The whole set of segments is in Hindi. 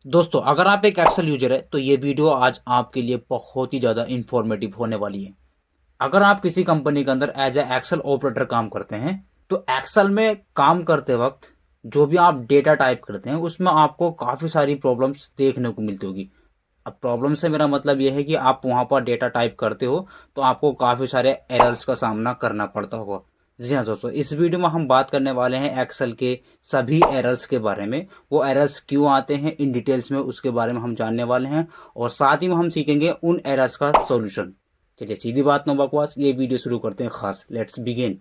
दोस्तों, अगर आप एक एक्सेल यूजर है तो ये वीडियो आज आपके लिए बहुत ही ज़्यादा इंफॉर्मेटिव होने वाली है। अगर आप किसी कंपनी के अंदर एज ए एक्सेल ऑपरेटर काम करते हैं तो एक्सेल में काम करते वक्त जो भी आप डेटा टाइप करते हैं उसमें आपको काफ़ी सारी प्रॉब्लम्स देखने को मिलती होगी। अब प्रॉब्लम से मेरा मतलब यह है कि आप वहाँ पर डेटा टाइप करते हो तो आपको काफ़ी सारे एरर्स का सामना करना पड़ता होगा। जी हाँ दोस्तों, इस वीडियो में हम बात करने वाले हैं एक्सेल के सभी एरर्स के बारे में। वो एरर्स क्यों आते हैं इन डिटेल्स में उसके बारे में हम जानने वाले हैं और साथ ही में हम सीखेंगे उन एरर्स का सॉल्यूशन। चलिए सीधी बात नो बकवास, ये वीडियो शुरू करते हैं खास। Let's begin.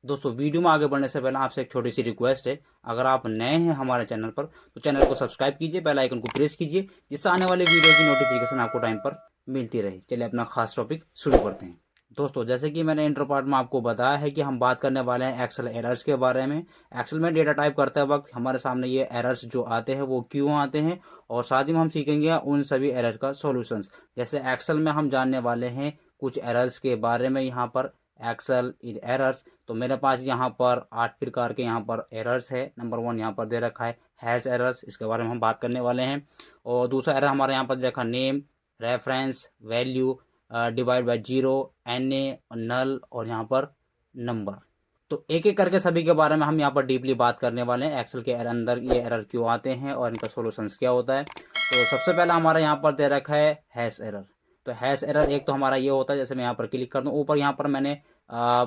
दोस्तों, वीडियो में आगे बढ़ने से पहले आपसे एक छोटी सी रिक्वेस्ट है। अगर आप नए हैं हमारे चैनल पर तो चैनल को सब्सक्राइब कीजिए, बेल आइकन को प्रेस कीजिए जिससे आने वाले वीडियो की नोटिफिकेशन आपको टाइम पर मिलती रहे। चलिए अपना खास टॉपिक शुरू करते हैं। दोस्तों, जैसे कि मैंने इंट्रो पार्ट में आपको बताया है कि हम बात करने वाले हैं एक्सेल एरर्स के बारे में। एक्सेल में डेटा टाइप करते वक्त हमारे सामने ये एरर्स जो आते हैं वो क्यों आते हैं और साथ ही में हम सीखेंगे उन सभी एरर का सॉल्यूशंस। जैसे एक्सेल में हम जानने वाले हैं कुछ एरर्स के बारे में। यहाँ पर एक्सेल इन एरर्स, तो मेरे पास यहाँ पर 8 प्रकार के यहाँ पर एरर्स है। नंबर 1 यहाँ पर दे रखा है हैश एरर्स, इसके बारे में हम बात करने वाले हैं। और दूसरा एरर हमारे यहाँ पर दे रखा name, reference, value, divide by zero, N A, null और यहाँ पर नंबर। तो एक एक करके सभी के बारे में हम यहाँ पर डीपली बात करने वाले हैं। एक्सेल के अंदर ये एरर क्यों आते हैं और इनका सॉल्यूशंस क्या होता है। तो सबसे पहला हमारा यहाँ पर दे रखा है हैश एरर। तो हैश एरर एक तो हमारा ये होता है, जैसे मैं यहाँ पर क्लिक कर दूँ ऊपर, यहाँ पर मैंने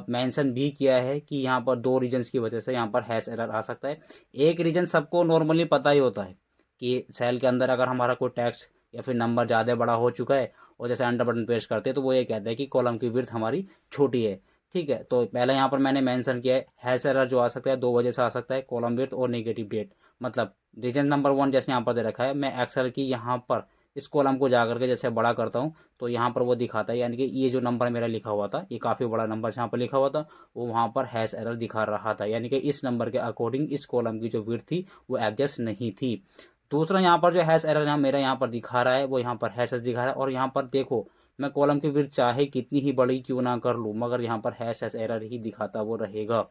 मेंशन भी किया है कि यहाँ पर 2 रीजन्स की वजह से यहाँ पर हैश एरर आ सकता है। एक रीजन सबको नॉर्मली पता ही होता है कि सेल के अंदर अगर हमारा कोई टेक्स्ट या फिर नंबर ज़्यादा बड़ा हो चुका है और जैसे एंटर बटन प्रेस करते हैं तो वो ये कहता है कि कॉलम की विड्थ हमारी छोटी है। ठीक है, तो पहले यहाँ पर मैंने मेंशन किया है हैश एरर जो आ सकता है 2 वजह से आ सकता है, कॉलम विड्थ और नेगेटिव डेट। मतलब रीजन नंबर 1 जैसे यहाँ पर दे रखा है, मैं एक्सेल की यहाँ पर इस कॉलम को जा करके जैसे बड़ा करता हूँ तो यहाँ पर वो दिखाता है, यानी कि ये जो नंबर मेरा लिखा हुआ था, ये काफ़ी बड़ा नंबर यहाँ पर लिखा हुआ था, वो वहाँ पर हैश एरर दिखा रहा था, यानी कि इस नंबर के अकॉर्डिंग इस कॉलम की जो विड्थ थी वो एडजस्ट नहीं थी। दूसरा यहाँ पर जो हैश एरर यहाँ मेरा यहाँ पर दिखा रहा है वो यहाँ पर हैश दिखा रहा है, और यहाँ पर देखो मैं कॉलम की विड्थ चाहे कितनी ही बड़ी क्यों ना कर लूँ मगर यहाँ पर हैश एरर ही दिखाता वो रहेगा।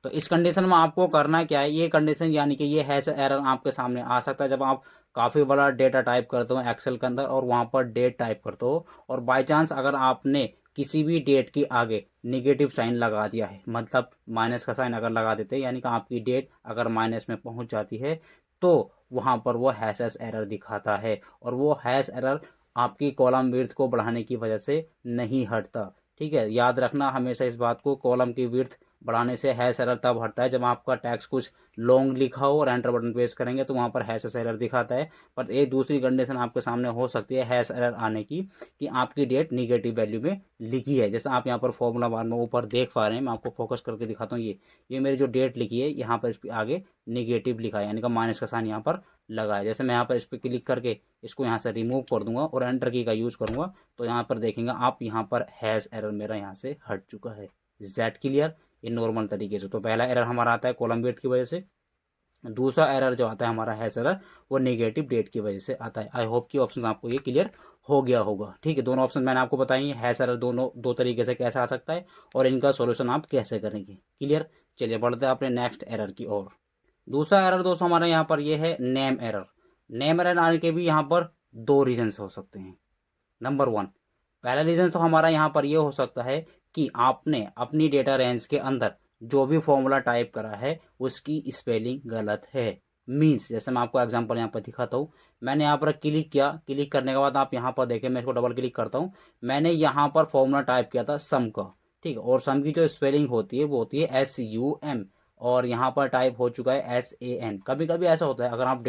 तो इस कंडीशन में आपको करना क्या है, ये कंडीशन यानी कि ये हैश एरर आपके सामने आ सकता है जब आप काफ़ी बड़ा डेटा टाइप करते हो एक्सेल के अंदर और वहाँ पर डेट टाइप करते हो और बाय चांस अगर आपने किसी भी डेट के आगे निगेटिव साइन लगा दिया है, मतलब माइनस का साइन अगर लगा देते हैं, यानी कि आपकी डेट अगर माइनस में पहुँच जाती है तो वहाँ पर वो हैश एरर दिखाता है और वो हैश एरर आपकी कॉलम विड्थ को बढ़ाने की वजह से नहीं हटता। ठीक है, याद रखना हमेशा इस बात को, कॉलम की विड्थ बढ़ाने से हैश एरर तब हटता है जब आपका टेक्स्ट कुछ लॉन्ग लिखा हो और एंटर बटन प्रेस करेंगे तो वहाँ पर हैश एरर दिखाता है। पर एक दूसरी कंडीशन आपके सामने हो सकती है हैश एरर आने की कि आपकी डेट निगेटिव वैल्यू में लिखी है। जैसे आप यहाँ पर फॉर्मूला बार में ऊपर देख पा रहे हैं, मैं आपको फोकस करके दिखाता हूँ। ये मेरी जो डेट लिखी है यहाँ पर इसके आगे निगेटिव लिखा है, यानी कि माइनस का साइन यहाँ पर लगा है। जैसे मैं यहाँ पर इस पर क्लिक करके इसको यहाँ से रिमूव कर दूंगा और एंटर की का यूज़ करूँगा तो यहाँ पर देखेंगे आप, यहाँ पर हैश एरर मेरा यहाँ से हट चुका है। Is that clear? ये नॉर्मल तरीके से। तो पहला एरर हमारा आता है कॉलम विड्थ की वजह से, दूसरा एरर जो आता है हमारा हैश एरर वो नेगेटिव डेट की वजह से आता है। आई होप कि ऑप्शन आपको ये क्लियर हो गया होगा। ठीक है, दोनों ऑप्शन मैंने आपको बताई, हैश एरर दोनों 2 तरीके से कैसे आ सकता है और इनका सॉल्यूशन आप कैसे करेंगे। क्लियर? चलिए बढ़ते हैं अपने नेक्स्ट एरर की ओर। दूसरा एरर दोस्तों हमारा यहाँ पर ये है नेम एरर। नेम एरर आने के भी यहाँ पर 2 रीजन्स हो सकते हैं। नंबर 1, पहला रीज़न तो हमारा यहाँ पर ये हो सकता है कि आपने अपनी डेटा रेंज के अंदर जो भी फॉर्मूला टाइप करा है उसकी स्पेलिंग गलत है। मीन्स जैसे मैं आपको एग्जांपल यहाँ पर दिखाता हूँ, मैंने यहाँ पर क्लिक किया, क्लिक करने के बाद आप यहाँ पर देखें, मैं इसको डबल क्लिक करता हूँ, मैंने यहाँ पर फॉर्मूला टाइप किया था सम का। ठीक है, और सम की जो स्पेलिंग होती है वो होती है SUM और यहाँ पर टाइप हो चुका है SAN। कभी कभी ऐसा होता है अगर आप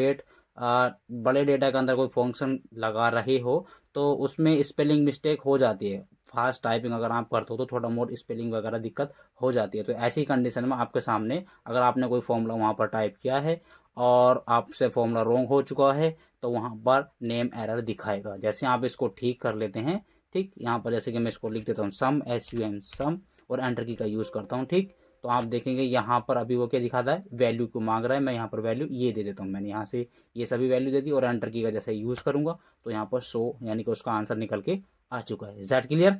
बड़े डेटा के अंदर कोई फंक्शन लगा रहे हो तो उसमें स्पेलिंग मिस्टेक हो जाती है। फास्ट टाइपिंग अगर आप करते हो तो थोड़ा मोड़ स्पेलिंग वगैरह दिक्कत हो जाती है। तो ऐसी कंडीशन में आपके सामने अगर आपने कोई फॉर्मूला वहाँ पर टाइप किया है और आपसे फॉर्मूला रॉन्ग हो चुका है तो वहाँ पर नेम एरर दिखाएगा। जैसे आप इसको ठीक कर लेते हैं, ठीक, यहाँ पर जैसे कि मैं इसको लिख देता हूँ सम SUM सम और एंटर की का यूज़ करता हूँ। ठीक, तो आप देखेंगे यहाँ पर अभी वो क्या दिखाता है, वैल्यू को मांग रहा है। मैं यहाँ पर वैल्यू ये दे देता हूँ, मैंने यहाँ से ये सभी वैल्यू दे दी और एंटर की का जैसे यूज़ करूँगा तो यहाँ पर शो यानी कि उसका आंसर निकल के आ चुका है। Is that clear?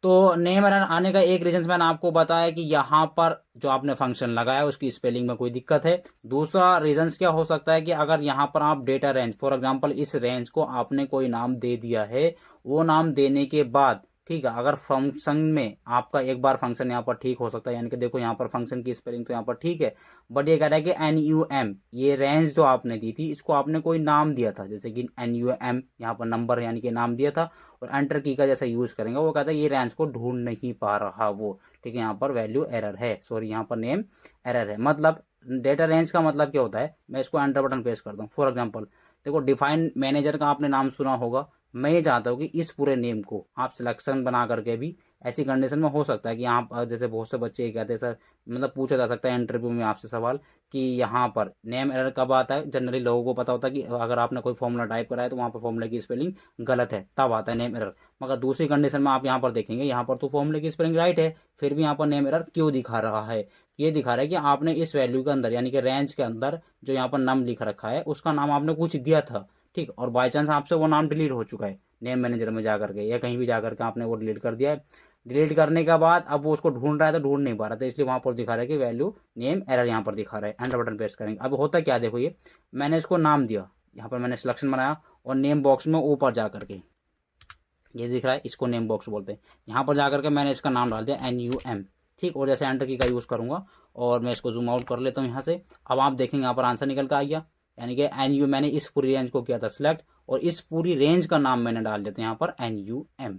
तो नेम एरर आने का एक रीजन मैंने आपको बताया कि यहाँ पर जो आपने फंक्शन लगाया उसकी स्पेलिंग में कोई दिक्कत है। दूसरा रीजन क्या हो सकता है कि अगर यहाँ पर आप डेटा रेंज, फॉर एग्जांपल इस रेंज को आपने कोई नाम दे दिया है, वो नाम देने के बाद ठीक है, अगर फंक्शन में आपका एक बार फंक्शन यहाँ पर ठीक हो सकता है, यानी कि देखो यहाँ पर फंक्शन की स्पेलिंग तो यहाँ पर ठीक है, बट ये कह रहा है कि NUM, ये रेंज जो आपने दी थी इसको आपने कोई नाम दिया था, जैसे कि NUM यहाँ पर नंबर यानी कि नाम दिया था, और एंटर की का जैसा यूज करेंगे वो कहता है ये रेंज को ढूंढ नहीं पा रहा वो, ठीक है, यहाँ पर वैल्यू एरर है, सॉरी यहाँ पर नेम एरर है। मतलब डेटा रेंज का मतलब क्या होता है, मैं इसको एंटर बटन प्रेस करता हूँ। फॉर एग्जांपल देखो डिफाइन मैनेजर का आपने नाम सुना होगा, मैं ये चाहता हूँ कि इस पूरे नेम को आप सिलेक्शन बना करके भी, ऐसी कंडीशन में हो सकता है कि यहाँ जैसे बहुत से बच्चे ये कहते हैं सर, मतलब पूछा जा सकता है इंटरव्यू में आपसे सवाल कि यहाँ पर नेम एरर कब आता है। जनरली लोगों को पता होता है कि अगर आपने कोई फॉर्मूला टाइप करा है तो वहाँ पर फॉर्मूले की स्पेलिंग गलत है, तब आता है नेम एरर। मगर दूसरी कंडीशन में आप यहाँ पर देखेंगे, यहाँ पर तो फॉर्मूले की स्पेलिंग राइट है, फिर भी यहाँ पर नेम एरर क्यों दिखा रहा है, ये दिखा रहा है कि आपने इस वैल्यू के अंदर यानी कि रेंज के अंदर जो यहाँ पर नाम लिख रखा है उसका नाम आपने कुछ दिया था, ठीक, और बाई चांस आपसे वो नाम डिलीट हो चुका है नेम मैनेजर में जाकर के या कहीं भी जाकर के आपने वो डिलीट कर दिया है। डिलीट करने के बाद अब वो उसको ढूंढ रहा है तो ढूंढ नहीं पा रहा था, इसलिए वहां पर दिखा रहा है कि वैल्यू नेम एरर यहाँ पर दिखा रहा है। एंटर बटन प्रेस करेंगे, अब होता क्या देखो, ये मैंने इसको नाम दिया, यहाँ पर मैंने सिलेक्शन बनाया और नेम बॉक्स में ऊपर जाकर के ये दिख रहा है, इसको नेम बॉक्स बोलते हैं, यहाँ पर जाकर के मैंने इसका नाम डाल दिया NUM, ठीक, और जैसे एंटर की का यूज़ करूंगा और मैं इसको जूम आउट कर लेता हूँ यहाँ से। अब आप देखेंगे यहाँ पर आंसर निकल कर आ गया, यानी कि NU मैंने इस पूरी रेंज को किया था सिलेक्ट और इस पूरी रेंज का नाम मैंने डाल देते हैं यहाँ पर NUM,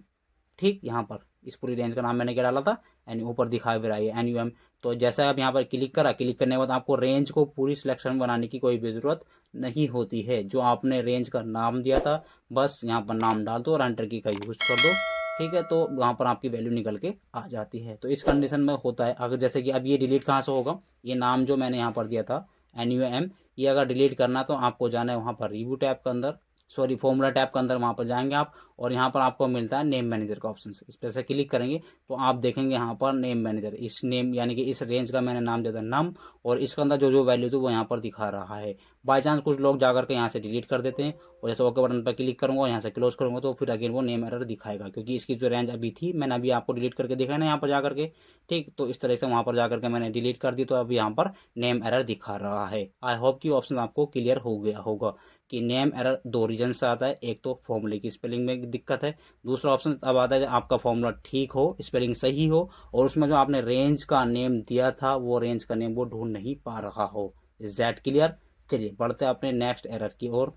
ठीक, यहाँ पर इस पूरी रेंज का नाम मैंने क्या डाला था ऊपर दिखा भी रहा है NUM। तो जैसा आप यहाँ पर क्लिक करा, क्लिक करने के बाद आपको रेंज को पूरी सिलेक्शन बनाने की कोई भी जरूरत नहीं होती है, जो आपने रेंज का नाम दिया था बस यहाँ पर नाम डाल दो और एंटर की का यूज कर दो, ठीक है, तो वहाँ पर आपकी वैल्यू निकल के आ जाती है। तो इस कंडीशन में होता है, अगर जैसे कि अब ये डिलीट कहाँ से होगा, ये नाम जो मैंने यहाँ पर दिया था NUM, ये अगर डिलीट करना तो आपको जाना है वहाँ पर रिव्यू टैब के अंदर, सॉरी फॉर्मूला टैब के अंदर, वहाँ पर जाएंगे आप और यहाँ पर आपको मिलता है नेम मैनेजर का ऑप्शन, इस पर से क्लिक करेंगे तो आप देखेंगे यहाँ पर नेम मैनेजर, इस नेम यानी कि इस रेंज का मैंने नाम दिया था नम, और इसके अंदर जो जो वैल्यू थी वो यहाँ पर दिखा रहा है। बाई चांस कुछ लोग जाकर के यहाँ से डिलीट कर देते हैं और जैसे ओके बटन पर क्लिक करूंगा यहाँ से क्लोज करूंगा तो फिर अगेन वो नेम एरर दिखाएगा, क्योंकि इसकी जो रेंज अभी थी मैंने अभी आपको डिलीट करके देखा है ना यहाँ पर जाकर के, ठीक, तो इस तरह से वहाँ पर जाकर के मैंने डिलीट कर दी तो अब यहाँ पर नेम एरर दिखा रहा है। आई होप कि ऑप्शन आपको क्लियर हो गया होगा कि नेम एरर दो रीजन से आता है, एक तो फॉर्मूले की स्पेलिंग में दिक्कत है, दूसरा ऑप्शन अब आता है आपका फॉर्मूला ठीक हो, स्पेलिंग सही हो और उसमें जो आपने रेंज का नेम दिया था वो रेंज का नेम वो ढूंढ नहीं पा रहा हो। Is that clear? चलिए बढ़ते हैं अपने नेक्स्ट एरर की ओर।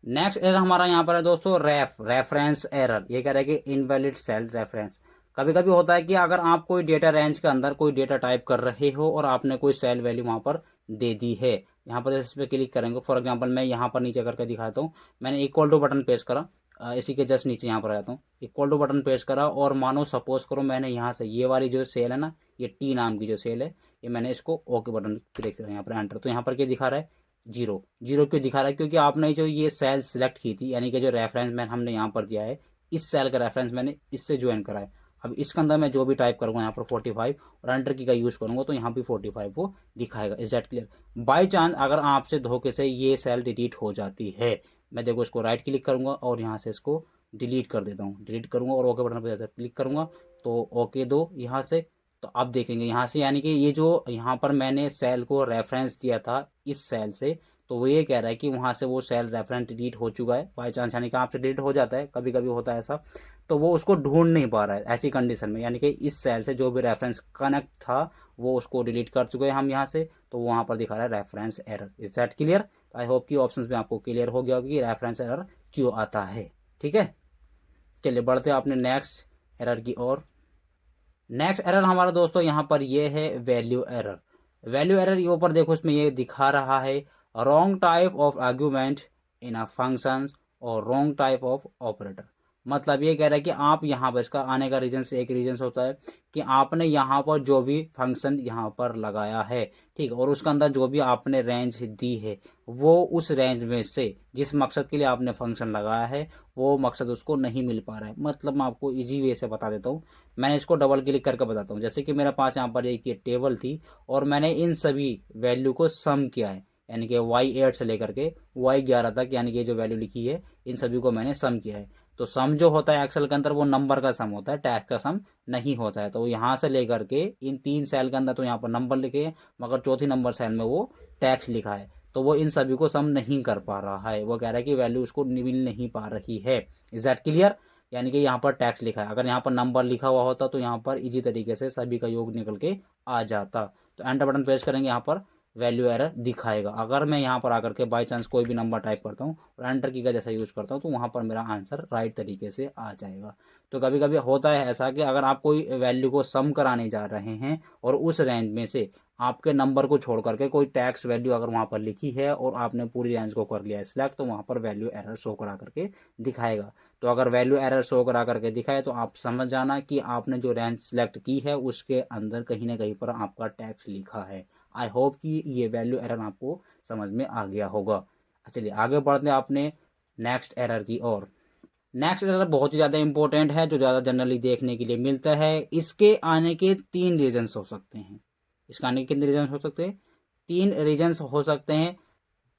नेक्स्ट एरर हमारा यहाँ पर है दोस्तों रेफरेंस एरर। ये कह रहा है कि इनवैलिड सेल रेफरेंस। कभी कभी होता है कि अगर आप कोई डेटा रेंज के अंदर कोई डेटा टाइप कर रहे हो और आपने कोई सेल वैल्यू वहां पर दे दी है, यहाँ पर इस पर क्लिक करेंगे, फॉर एग्जांपल मैं यहाँ पर नीचे करके दिखाता हूँ, मैंने इक्वल टू बटन प्रेस करा, इसी के जस्ट नीचे यहाँ पर आता हूँ, इक्वल टू बटन प्रेस करा और मानो सपोज करो मैंने यहाँ से ये वाली जो सेल है ना, ये टी नाम की जो सेल है, ये मैंने इसको ओके बटन क्लिक करा, यहाँ पर एंटर, तो यहाँ पर क्या दिखा रहा है, जीरो। जीरो क्यों दिखा रहा है? क्योंकि आपने जो ये सेल सिलेक्ट की थी, यानी कि जो रेफरेंस मैन हमने यहाँ पर दिया है, इस सेल का रेफरेंस मैंने इससे ज्वाइन करा है। अब इसके अंदर मैं जो भी टाइप करूंगा यहाँ पर 45 और एंटर की का यूज करूंगा तो यहाँ भी 45 वो दिखाएगा। Is that clear? By chance अगर आपसे धोखे से ये सेल डिलीट हो जाती है, मैं देखो इसको राइट क्लिक करूंगा और यहाँ से इसको डिलीट कर देता हूँ, डिलीट करूंगा और ओके बटन पर जैसे क्लिक करूंगा तो ओके दो यहाँ से, तो आप देखेंगे यहाँ से, यानी कि ये जो यहाँ पर मैंने सेल को रेफरेंस दिया था इस सेल से, तो वो ये कह रहा है कि वहां से वो सेल रेफरेंस डिलीट हो चुका है। बाई चांस यानी कि आपसे डिलीट हो जाता है, कभी कभी होता है ऐसा, तो वो उसको ढूंढ नहीं पा रहा है ऐसी कंडीशन में, यानी कि इस सेल से जो भी रेफरेंस कनेक्ट था वो उसको डिलीट कर चुके हैं हम यहाँ से, तो वहां पर दिखा रहा है reference error. Is that clear? I hope कि ऑप्शन में आपको क्लियर हो गया होगा कि रेफरेंस एरर क्यों आता है। ठीक है, चलिए बढ़ते हैं अपने नेक्स्ट एरर की ओर। नेक्स्ट एरर हमारा दोस्तों यहाँ पर ये है वैल्यू एरर। वैल्यू एरर ये ऊपर देखो इसमें ये दिखा रहा है wrong type of argument in a function और रॉन्ग टाइप ऑफ ऑपरेटर। मतलब ये कह रहा है कि आप यहाँ पर, इसका आने का रीजन से एक रीजन होता है कि आपने यहाँ पर जो भी फंक्शन यहाँ पर लगाया है, ठीक, और उसके अंदर जो भी आपने रेंज दी है वो उस रेंज में से जिस मकसद के लिए आपने फंक्शन लगाया है वो मकसद उसको नहीं मिल पा रहा है। मतलब मैं आपको इजी वे से बता देता हूँ, मैंने इसको डबल क्लिक करके बताता हूँ। जैसे कि मेरे पास यहाँ पर एक ये टेबल थी और मैंने इन सभी वैल्यू को सम किया है, यानी कि Y8 से लेकर के Y11 तक, यानी कि जो वैल्यू लिखी है इन सभी को मैंने सम किया है। तो सम जो होता है एक्सेल के अंदर वो नंबर का सम होता है, टैक्स का सम नहीं होता है। तो यहाँ से लेकर के इन 3 सेल के अंदर तो यहाँ पर नंबर लिखे हैं, मगर चौथी नंबर सेल में वो टैक्स लिखा है, तो वो इन सभी को सम नहीं कर पा रहा है। वो कह रहा है कि वैल्यू उसको मिल नहीं पा रही है। Is that clear? यानी कि यहाँ पर टैक्स लिखा है, अगर यहाँ पर नंबर लिखा हुआ होता तो यहाँ पर इजी तरीके से सभी का योग निकल के आ जाता। तो एंटर बटन प्रेस करेंगे, यहाँ पर वैल्यू एरर दिखाएगा। अगर मैं यहाँ पर आकर के बाई चांस कोई भी नंबर टाइप करता हूँ और एंटर की का जैसा यूज करता हूँ तो वहाँ पर मेरा आंसर राइट तरीके से आ जाएगा। तो कभी कभी होता है ऐसा कि अगर आप कोई वैल्यू को सम कराने जा रहे हैं और उस रेंज में से आपके नंबर को छोड़ करके कोई टैक्स वैल्यू अगर वहाँ पर लिखी है और आपने पूरी रेंज को कर लिया है सिलेक्ट, तो वहाँ पर वैल्यू एरर शो करा करके दिखाएगा। तो अगर वैल्यू एरर शो करा करके दिखाए तो आप समझ जाना कि आपने जो रेंज सिलेक्ट की है उसके अंदर कहीं ना कहीं पर आपका टैक्स लिखा है। आई होप कि ये वैल्यू एरर आपको समझ में आ गया होगा। चलिए आगे बढ़ते हैं अपने नेक्स्ट एरर की ओर। नेक्स्ट एरर बहुत ही ज़्यादा इंपॉर्टेंट है, जो ज़्यादा जनरली देखने के लिए मिलता है। इसके आने के 3 रीजन्स हो सकते हैं। इसका आने के कितने रीजन्स हो सकते हैं? 3 रीजन्स हो सकते हैं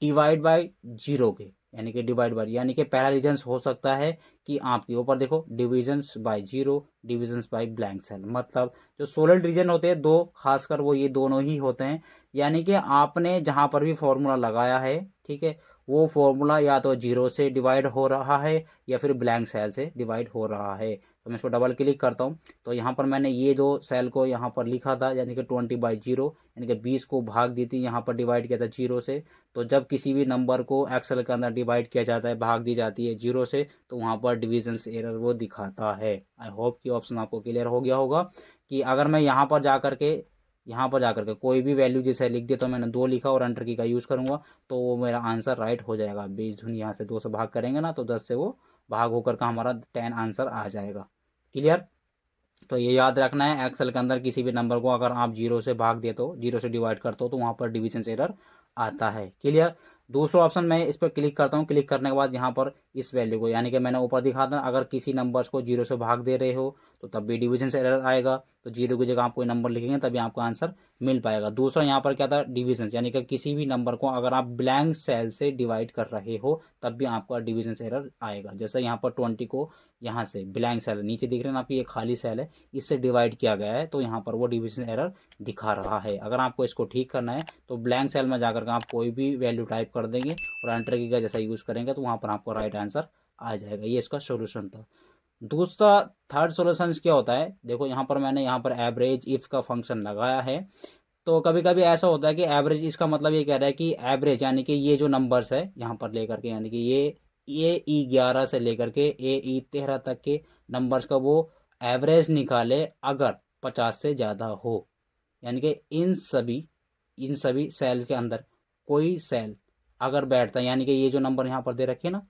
डिवाइड बाय जीरो के, यानी कि डिवाइड बाय, यानी कि पहला रीजन्स हो सकता है कि आपके ऊपर देखो divisions by zero, divisions by blank cell. मतलब जो सोलिड रीजन होते हैं दो, खासकर वो ये दोनों ही होते हैं। यानी कि आपने जहां पर भी फॉर्मूला लगाया है, ठीक है, वो फॉर्मूला या तो जीरो से डिवाइड हो रहा है या फिर ब्लैंक सेल से डिवाइड हो रहा है। तो मैं इसको डबल क्लिक करता हूँ तो यहाँ पर मैंने ये दो सेल को यहाँ पर लिखा था, यानी कि 20/0, यानी कि 20 को भाग दी थी, यहाँ पर डिवाइड किया था जीरो से। तो जब किसी भी नंबर को एक्सेल के अंदर डिवाइड किया जाता है, भाग दी जाती है जीरो से, तो वहाँ पर डिविजन एरर वो दिखाता है। आई होप कि ऑप्शन आपको क्लियर हो गया होगा कि अगर मैं यहाँ पर जाकर के कोई भी वैल्यू जैसे लिख दिया, तो मैंने 2 लिखा और एंटर की का यूज़ करूँगा तो वो मेरा आंसर राइट हो जाएगा। 20 धुन यहाँ से 2 से भाग करेंगे ना, तो 10 से वो भाग होकर का हमारा 10 आंसर आ जाएगा। क्लियर? तो ये याद रखना है, एक्सेल के अंदर किसी भी नंबर को अगर आप जीरो से भाग देते हो, जीरो से डिवाइड करते हो, तो वहाँ पर डिविजन एरर आता है। क्लियर? दूसरा ऑप्शन मैं इस पर क्लिक करता हूँ, क्लिक करने के बाद यहाँ पर इस वैल्यू को, यानी कि मैंने ऊपर दिखा था, अगर किसी नंबर्स को जीरो से भाग दे रहे हो तो तब भी डिविजन एरर आएगा। तो जीरो की जगह आप कोई नंबर लिखेंगे तभी आपका आंसर मिल पाएगा। दूसरा यहाँ पर क्या था, डिविजन, यानी कि किसी भी नंबर को अगर आप ब्लैंक सेल से डिवाइड कर रहे हो तब भी आपका डिविजन एरर आएगा। जैसे यहाँ पर 20 को यहाँ से ब्लैंक सेल नीचे दिख रहे हैं ना, आपकी ये खाली सेल है, इससे डिवाइड किया गया है, तो यहाँ पर वो डिविजन एरर दिखा रहा है। अगर आपको इसको ठीक करना है तो ब्लैंक सेल में जाकर के आप कोई भी वैल्यू टाइप कर देंगे और एंटर की का जैसा यूज़ करेंगे तो वहाँ पर आपको राइट आंसर आ जाएगा। ये इसका सोल्यूशन था। दूसरा थर्ड सोल्यूशन क्या होता है, देखो यहाँ पर मैंने यहाँ पर एवरेज इफ का फंक्शन लगाया है। तो कभी कभी ऐसा होता है कि एवरेज, इसका मतलब ये कह रहा है कि एवरेज, यानी कि ये जो नंबर्स है यहाँ पर लेकर के, यानी कि ये E11 से लेकर के E13 तक के नंबर्स का वो एवरेज निकाले अगर 50 से ज़्यादा हो। यानी कि इन सभी सेल के अंदर कोई सेल अगर बैठता है, यानी कि ये जो नंबर यहाँ पर दे रखे ना,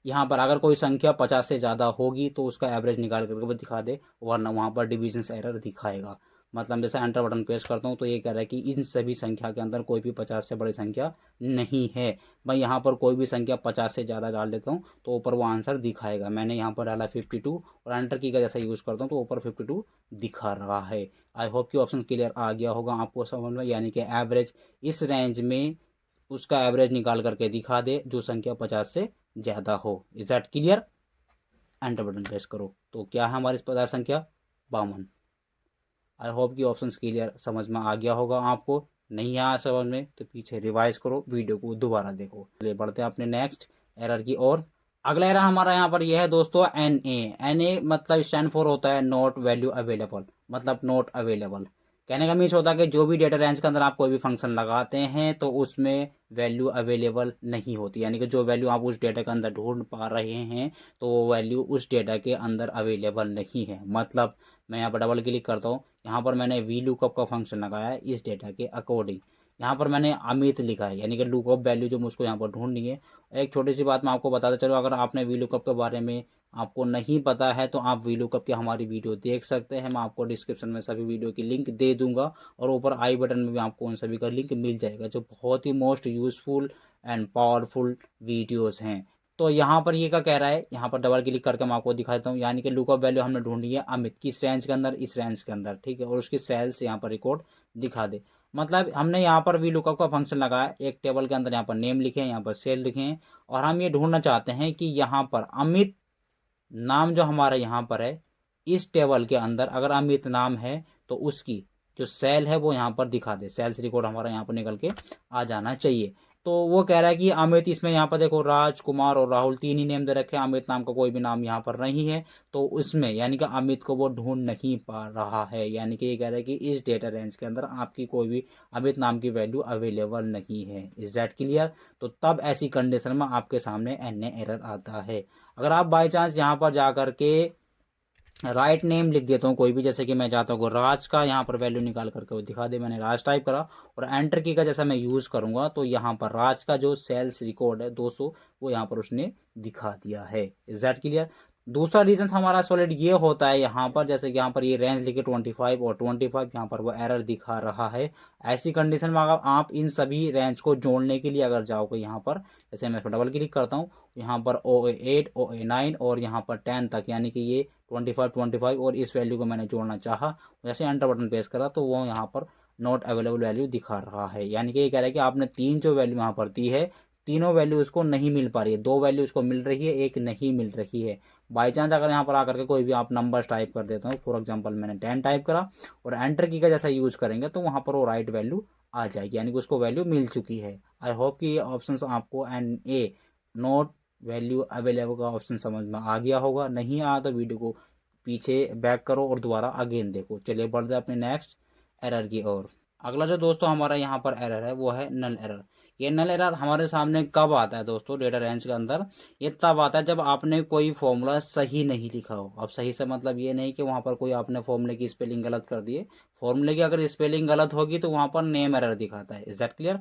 यहाँ पर अगर कोई संख्या 50 से ज़्यादा होगी तो उसका एवरेज निकाल करके वो दिखा दे, वरना वहाँ पर डिविजन एरर दिखाएगा। मतलब जैसे एंटर बटन प्रेस करता हूँ तो ये कह रहा है कि इन सभी संख्या के अंदर कोई भी 50 से बड़ी संख्या नहीं है। मैं यहाँ पर कोई भी संख्या 50 से ज़्यादा डाल देता हूँ तो ऊपर वो आंसर दिखाएगा। मैंने यहाँ पर डाला 52 और एंटर की का जैसा यूज़ करता हूँ तो ऊपर 52 दिखा रहा है। आई होप कि ऑप्शन क्लियर आ गया होगा आपको समझ में, यानी कि एवरेज इस रेंज में उसका एवरेज निकाल करके दिखा दे जो संख्या 50 से ज़्यादा हो। Is that clear? Enter button press करो तो क्या है हमारी 50 संख्या 52। आई होप कि ऑप्शन क्लियर समझ में आ गया होगा आपको। नहीं आया समझ में तो पीछे रिवाइज करो, वीडियो को दोबारा देखो। चलिए बढ़ते हैं अपने नेक्स्ट एरर की ओर। अगला एरर हमारा यहाँ पर यह है दोस्तों NA मतलब स्टैंड फॉर होता है नॉट वैल्यू अवेलेबल, मतलब नॉट अवेलेबल। कहने का मीन्स होता है कि जो भी डेटा रेंज के अंदर आप कोई भी फंक्शन लगाते हैं तो उसमें वैल्यू अवेलेबल नहीं होती, यानी कि जो वैल्यू आप उस डेटा के अंदर ढूंढ पा रहे हैं तो वो वैल्यू उस डेटा के अंदर अवेलेबल नहीं है। मतलब मैं यहाँ पर डबल क्लिक करता हूँ, यहाँ पर मैंने वी लुकअप का फंक्शन लगाया है इस डेटा के अकॉर्डिंग। यहाँ पर मैंने अमित लिखा है, यानी कि लुकअप वैल्यू जो मुझको यहाँ पर ढूंढनी है। एक छोटी सी बात मैं आपको बताता चलो, अगर आपने वी लुकअप के बारे में आपको नहीं पता है तो आप वी लुकअप की हमारी वीडियो देख सकते हैं। मैं आपको डिस्क्रिप्शन में सभी वीडियो की लिंक दे दूंगा और ऊपर आई बटन में भी आपको उन सभी का लिंक मिल जाएगा, जो बहुत ही most useful and powerful videos हैं। तो यहाँ पर ये क्या कह रहा है, यहाँ पर डबल क्लिक करके मैं आपको दिखाता हूँ, यानी कि लुकअप वैल्यू हमने ढूंढी है अमित किस रेंज के अंदर, इस रेंज के अंदर, ठीक है, और उसकी सेल्स यहाँ पर रिकॉर्ड दिखा दे। मतलब हमने यहाँ पर वी लुकअप का फंक्शन लगाया, एक टेबल के अंदर यहाँ पर नेम लिखे हैं, यहाँ पर सेल लिखे हैं, और हम ये ढूंढना चाहते हैं कि यहाँ पर अमित नाम जो हमारा यहाँ पर है इस टेबल के अंदर अगर अमित नाम है तो उसकी जो सेल है वो यहाँ पर दिखा दे, सेल्स रिकॉर्ड हमारा यहाँ पर निकल के आ जाना चाहिए। तो वो कह रहा है कि अमित, इसमें यहाँ पर देखो राज, कुमार और राहुल 3 ही नेम दे रखे हैं, अमित नाम का कोई भी नाम यहाँ पर नहीं है, तो उसमें यानी कि अमित को वो ढूंढ नहीं पा रहा है। यानी कि ये कह रहा है कि इस डेटा रेंज के अंदर आपकी कोई भी अमित नाम की वैल्यू अवेलेबल नहीं है। Is that clear? तो तब ऐसी कंडीशन में आपके सामने NA एरर आता है। अगर आप बाई चांस यहाँ पर जा करके राइट नेम लिख देता हूँ कोई भी, जैसे कि मैं चाहता हूँ राज का यहाँ पर वैल्यू निकाल करके वो दिखा दे, मैंने राज टाइप करा और एंटर की का जैसा मैं यूज़ करूँगा तो यहाँ पर राज का जो सेल्स रिकॉर्ड है 200 वो यहाँ पर उसने दिखा दिया है। Is that clear? दूसरा रीजन हमारा सॉलिड ये होता है यहाँ पर, जैसे कि यहाँ पर ये रेंज लिखे 25 और 25 यहाँ पर वो एरर दिखा रहा है। ऐसी कंडीशन में अगर आप इन सभी रेंज को जोड़ने के लिए अगर जाओगे यहाँ पर, जैसे मैं डबल क्लिक करता हूँ यहाँ पर OA8 OA9 और यहाँ पर 10 तक, यानी कि ये 25 और इस वैल्यू को मैंने जोड़ना चाहा, जैसे एंटर बटन प्रेस करा तो वो यहाँ पर नॉट अवेलेबल वैल्यू दिखा रहा है। यानी कि ये कह रहा है कि आपने 3 जो वैल्यू यहाँ पर दी है तीनों वैल्यू उसको नहीं मिल पा रही है, 2 वैल्यू उसको मिल रही है, एक नहीं मिल रही है। बाई चांस अगर यहाँ पर आकर के कोई भी आप नंबर्स टाइप कर देता हूँ, फॉर एग्जांपल मैंने 10 टाइप करा और एंटर की का जैसा यूज करेंगे तो वहाँ पर वो राइट वैल्यू आ जाएगी, यानी कि उसको वैल्यू मिल चुकी है। आई होप कि ये ऑप्शन आपको NA नॉट वैल्यू अवेलेबल का ऑप्शन समझ में आ गया होगा। नहीं आया तो वीडियो को पीछे बैक करो और दोबारा अगेन देखो। चलिए बढ़ते हैं अपने नेक्स्ट एरर की ओर। अगला जो दोस्तों हमारा यहाँ पर एरर है वो है नल एरर। ये नल एरर हमारे सामने कब आता है दोस्तों डेटा रेंज के अंदर? ये तब आता है जब आपने कोई फॉर्मूला सही नहीं लिखा हो। अब सही से मतलब ये नहीं कि वहाँ पर कोई आपने फॉर्मूले की स्पेलिंग गलत कर दिए, फॉर्मूले की अगर स्पेलिंग गलत होगी तो वहाँ पर नेम एरर दिखाता है। Is that clear?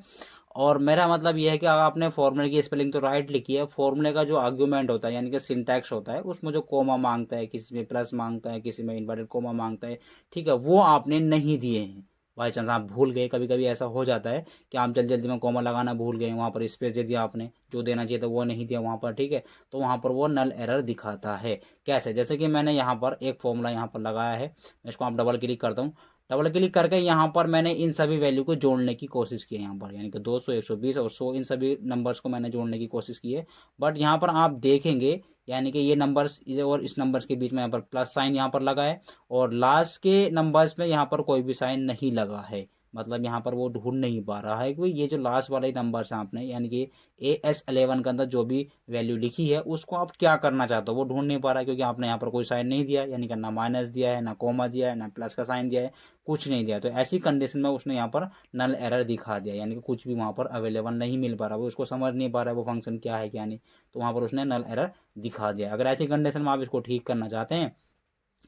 और मेरा मतलब ये है कि अगर आपने फॉर्मूले की स्पेलिंग तो राइट लिखी है, फॉर्मूले का जो आर्ग्यूमेंट होता है यानी कि सिंटैक्स होता है उसमें जो कोमा मांगता है, किसी में प्लस मांगता है, किसी में इन्वर्टेड कोमा मांगता है, ठीक है, वो आपने नहीं दिए हैं। बाई चांस आप भूल गए, कभी कभी ऐसा हो जाता है कि आप जल्दी जल्दी में कोमा लगाना भूल गए, वहाँ पर स्पेस दे दिया आपने, जो देना चाहिए था वो नहीं दिया वहाँ पर, ठीक है, तो वहाँ पर वो नल एरर दिखाता है। कैसे? जैसे कि मैंने यहाँ पर एक फॉर्मूला यहाँ पर लगाया है, इसको आप डबल क्लिक करता हूँ, डबल क्लिक करके यहाँ पर मैंने इन सभी वैल्यू को जोड़ने की कोशिश की है यहाँ पर, यानी कि 200 120 और 100 इन सभी नंबर्स को मैंने जोड़ने की कोशिश की है। बट यहाँ पर आप देखेंगे यानी कि ये नंबर्स और इस नंबर्स के बीच में यहाँ पर प्लस साइन यहाँ पर लगा है और लास्ट के नंबर्स में यहाँ पर कोई भी साइन नहीं लगा है। मतलब यहाँ पर वो ढूंढ नहीं पा रहा है कि ये जो लास्ट वाले नंबर्स हैं आपने यानी कि AS11 के अंदर जो भी वैल्यू लिखी है उसको आप क्या करना चाहते हो वो ढूंढ नहीं पा रहा है, क्योंकि आपने यहाँ पर कोई साइन नहीं दिया, यानी कि ना माइनस दिया है, ना कोमा दिया है, ना प्लस का साइन दिया है, कुछ नहीं दिया। तो ऐसी कंडीशन में उसने यहाँ पर नल एरर दिखा दिया, यानी कि कुछ भी वहाँ पर अवेलेबल नहीं मिल पा रहा, वो उसको समझ नहीं पा रहा है वो फंक्शन क्या है क्या नहीं, तो वहाँ पर उसने नल एरर दिखा दिया। अगर ऐसी कंडीशन में आप इसको ठीक करना चाहते हैं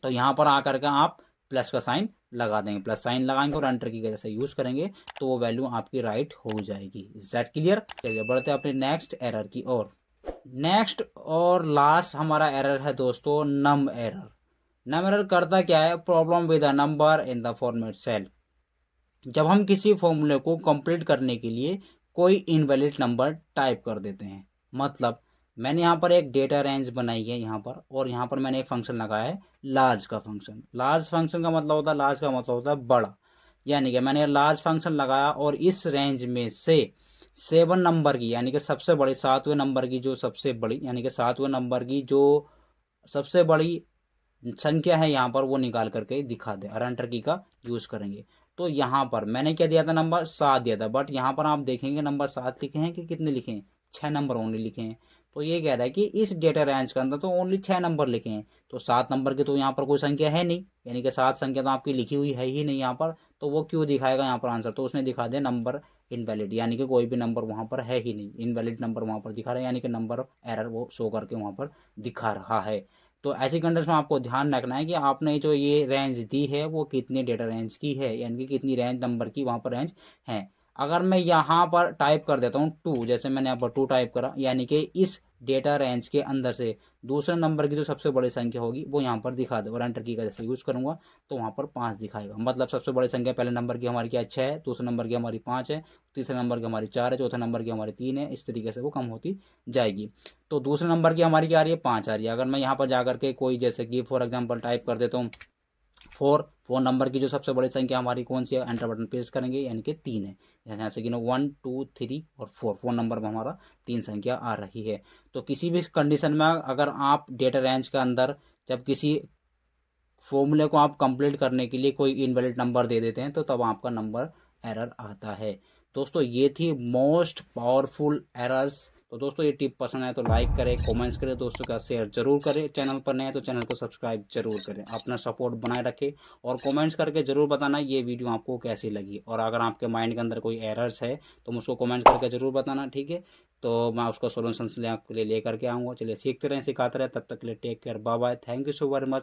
तो यहाँ पर आकर के आप प्लस का साइन लगा देंगे, प्लस साइन लगाएंगे और एंटर की जैसे यूज करेंगे तो वो वैल्यू आपकी राइट हो जाएगी। Is that clear? चलिए बढ़ते हैं अपने नेक्स्ट एरर की ओर। नेक्स्ट और लास्ट हमारा एरर है दोस्तों नम एरर। नम एरर करता क्या है? Problem with a number in the format cell. जब हम किसी फॉर्मूले को कंप्लीट करने के लिए कोई इनवैलिड नंबर टाइप कर देते हैं, मतलब मैंने यहाँ पर एक डेटा रेंज बनाई है यहाँ पर और यहाँ पर मैंने एक फंक्शन लगाया है लार्ज का फंक्शन। लार्ज फंक्शन का मतलब होता है, लार्ज का मतलब होता है बड़ा, यानी कि मैंने लार्ज फंक्शन लगाया और इस रेंज में से 7 नंबर की यानी कि सबसे बड़ी 7वें नंबर की जो सबसे बड़ी यानी कि 7वें नंबर की जो सबसे बड़ी संख्या है यहाँ पर वो निकाल करके दिखा दे और एंटर की का यूज करेंगे। तो यहाँ पर मैंने क्या दिया था? नंबर 7 दिया था, बट यहाँ पर आप देखेंगे नंबर 7 लिखे हैं कि कितने लिखे हैं? 6 नंबर ओनली लिखे हैं। तो ये कह रहा है कि इस डेटा रेंज के अंदर तो ओनली 6 नंबर लिखे हैं, तो 7 नंबर की तो यहाँ पर कोई संख्या है नहीं, यानी कि 7 संख्या तो आपकी लिखी हुई है ही नहीं यहाँ पर, तो वो क्यों दिखाएगा यहाँ पर आंसर? तो उसने दिखा दिया नंबर इनवैलिड, यानी कि कोई भी नंबर वहाँ पर है ही नहीं, इनवैलिड नंबर वहाँ पर दिखा रहा है, यानी कि नंबर एरर वो शो करके वहाँ पर दिखा रहा है। तो ऐसी कंडीशन में आपको ध्यान रखना है कि आपने जो ये रेंज दी है वो कितनी डेटा रेंज की है, यानी कि कितनी रेंज नंबर की वहाँ पर रेंज है। अगर मैं यहाँ पर टाइप कर देता हूँ 2, जैसे मैंने यहाँ पर 2 टाइप करा, यानी कि इस डेटा रेंज के अंदर से दूसरे नंबर की जो सबसे बड़ी संख्या होगी वो यहाँ पर दिखा दे और एंटर की का जैसे यूज करूंगा तो वहाँ पर 5 दिखाएगा। मतलब सबसे बड़ी संख्या पहले नंबर की हमारी क्या 6 है, दूसरे नंबर की हमारी 5 है, तीसरे नंबर की हमारी 4 है, चौथे नंबर की हमारी 3 है, इस तरीके से वो कम होती जाएगी। तो दूसरे नंबर की हमारी क्या आ रही है? 5 आ रही है। अगर मैं यहाँ पर जाकर के कोई जैसे कि फॉर एग्जाम्पल टाइप कर देता हूँ 4 फ़ोन नंबर की जो सबसे बड़ी संख्या हमारी कौन सी है, एंटर बटन प्रेस करेंगे यानी कि 3 है। यहाँ से गिनो 1 2 3 और 4, फ़ोन नंबर में हमारा 3 संख्या आ रही है। तो किसी भी कंडीशन में अगर आप डेटा रेंज के अंदर जब किसी फॉर्मूले को आप कंप्लीट करने के लिए कोई इनवैलिड नंबर दे देते हैं तो तब आपका नंबर एरर आता है। दोस्तों ये थी मोस्ट पावरफुल एरर्स। तो दोस्तों ये टिप पसंद आए तो लाइक करें, कमेंट्स करें, दोस्तों का शेयर जरूर करें, चैनल पर नए हैं तो चैनल को सब्सक्राइब जरूर करें, अपना सपोर्ट बनाए रखें और कमेंट्स करके जरूर बताना ये वीडियो आपको कैसी लगी। और अगर आपके माइंड के अंदर कोई एरर्स है तो मुझको कमेंट करके जरूर बताना, ठीक है। तो मैं उसको सोल्यूशन ले आपके लिए लेकर के आऊँगा। चलिए सीखते रहें, सिखाते रहें, तब तक के लिए take care, bye bye, thank you so very much.